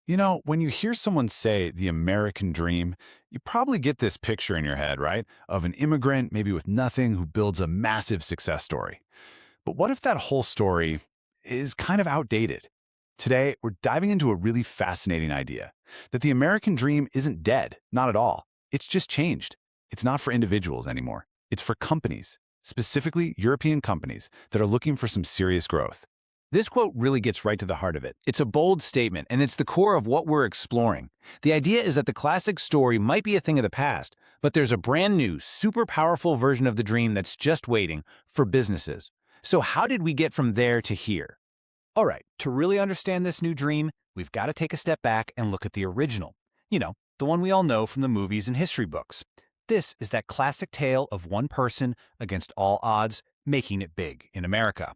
You know, when you hear someone say the American dream, you probably get this picture in your head, right? Of an immigrant, maybe with nothing, who builds a massive success story. But what if that whole story is kind of outdated? Today, we're diving into a really fascinating idea that the American dream isn't dead, not at all. It's just changed. It's not for individuals anymore. It's for companies, specifically European companies that are looking for some serious growth. This quote really gets right to the heart of it. It's a bold statement, and it's the core of what we're exploring. The idea is that the classic story might be a thing of the past, but there's a brand new, super powerful version of the dream that's just waiting for businesses. So how did we get from there to here? All right, to really understand this new dream, we've got to take a step back and look at the original. You know, the one we all know from the movies and history books. This is that classic tale of one person against all odds, making it big in America.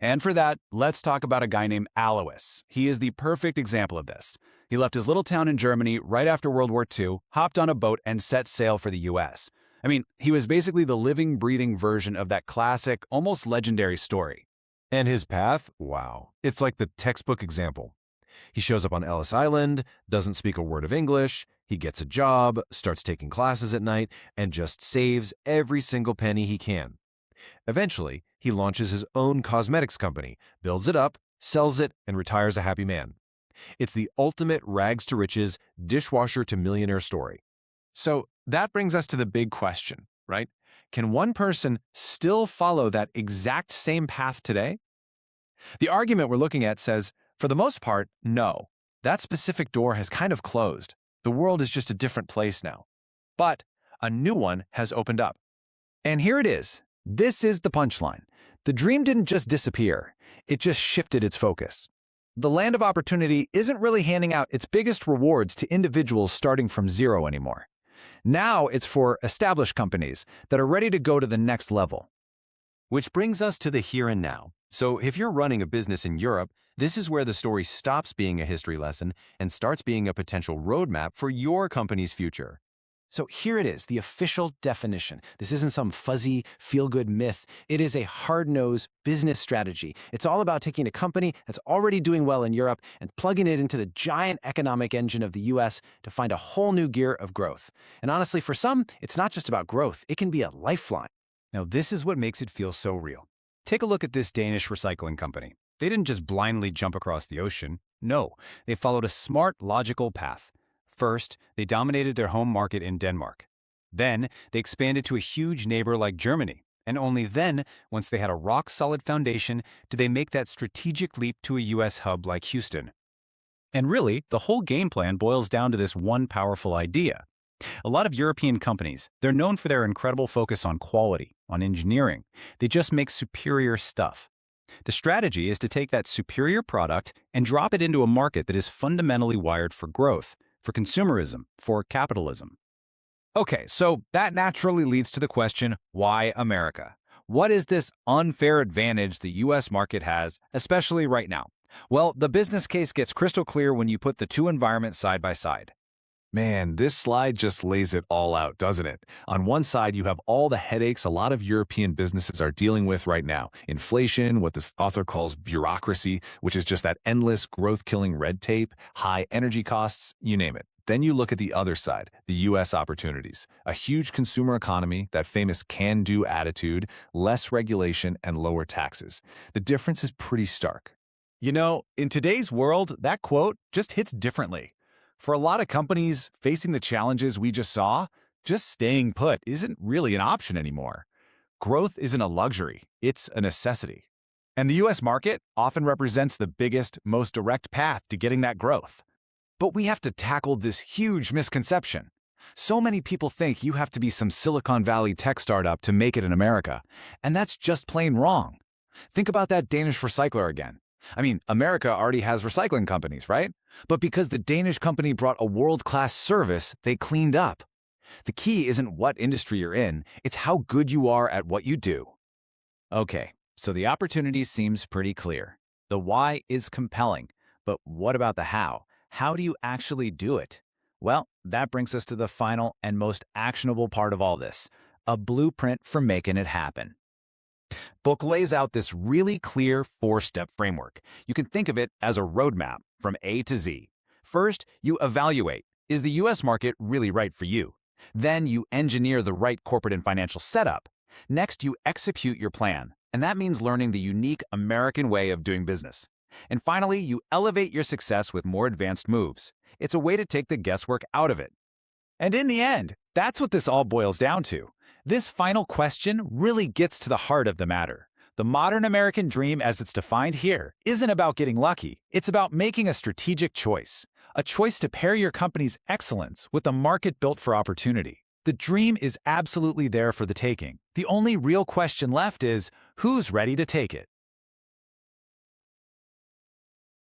And for that, let's talk about a guy named Alois. He is the perfect example of this. He left his little town in Germany right after World War II, hopped on a boat, and set sail for the US. I mean, he was basically the living, breathing version of that classic, almost legendary story. And his path, wow, it's like the textbook example. He shows up on Ellis Island, doesn't speak a word of English, he gets a job, starts taking classes at night, and just saves every single penny he can. Eventually, he launches his own cosmetics company, builds it up, sells it, and retires a happy man. It's the ultimate rags to riches, dishwasher to millionaire story. So that brings us to the big question, right? Can one person still follow that exact same path today? The argument we're looking at says, for the most part, no. That specific door has kind of closed. The world is just a different place now. But a new one has opened up. And here it is. This is the punchline. The dream didn't just disappear. It just shifted its focus. The land of opportunity isn't really handing out its biggest rewards to individuals starting from zero anymore. Now it's for established companies that are ready to go to the next level. Which brings us to the here and now. So if you're running a business in Europe, this is where the story stops being a history lesson and starts being a potential roadmap for your company's future. So here it is, the official definition. This isn't some fuzzy, feel-good myth. It is a hard-nosed business strategy. It's all about taking a company that's already doing well in Europe and plugging it into the giant economic engine of the US to find a whole new gear of growth. And honestly, for some, it's not just about growth. It can be a lifeline. Now, this is what makes it feel so real. Take a look at this Danish recycling company. They didn't just blindly jump across the ocean. No, they followed a smart, logical path. First, they dominated their home market in Denmark. Then, they expanded to a huge neighbor like Germany. And only then, once they had a rock-solid foundation, did they make that strategic leap to a US hub like Houston. And really, the whole game plan boils down to this one powerful idea. A lot of European companies, they're known for their incredible focus on quality, on engineering. They just make superior stuff. The strategy is to take that superior product and drop it into a market that is fundamentally wired for growth, for consumerism, for capitalism. Okay, so that naturally leads to the question, why America? What is this unfair advantage the US market has, especially right now? Well, the business case gets crystal clear when you put the two environments side by side. Man, this slide just lays it all out, doesn't it? On one side, you have all the headaches a lot of European businesses are dealing with right now. Inflation, what the author calls bureaucracy, which is just that endless growth-killing red tape, high energy costs, you name it. Then you look at the other side, the U.S. opportunities. A huge consumer economy, that famous can-do attitude, less regulation, and lower taxes. The difference is pretty stark. You know, in today's world, that quote just hits differently. For a lot of companies facing the challenges we just saw, just staying put isn't really an option anymore. Growth isn't a luxury, it's a necessity. And the US market often represents the biggest, most direct path to getting that growth. But we have to tackle this huge misconception. So many people think you have to be some Silicon Valley tech startup to make it in America, and that's just plain wrong. Think about that Danish recycler again. I mean, America already has recycling companies, right? But because the Danish company brought a world-class service, they cleaned up. The key isn't what industry you're in, it's how good you are at what you do. Okay, so the opportunity seems pretty clear. The why is compelling, but what about the how? How do you actually do it? Well, that brings us to the final and most actionable part of all this, a blueprint for making it happen. Book lays out this really clear 4-step framework. You can think of it as a roadmap from A to Z. First, you evaluate. Is the U.S. market really right for you? Then you engineer the right corporate and financial setup. Next, you execute your plan, and that means learning the unique American way of doing business. And finally, you elevate your success with more advanced moves. It's a way to take the guesswork out of it. And in the end, that's what this all boils down to. This final question really gets to the heart of the matter. The modern American dream, as it's defined here, isn't about getting lucky. It's about making a strategic choice. A choice to pair your company's excellence with a market built for opportunity. The dream is absolutely there for the taking. The only real question left is, who's ready to take it?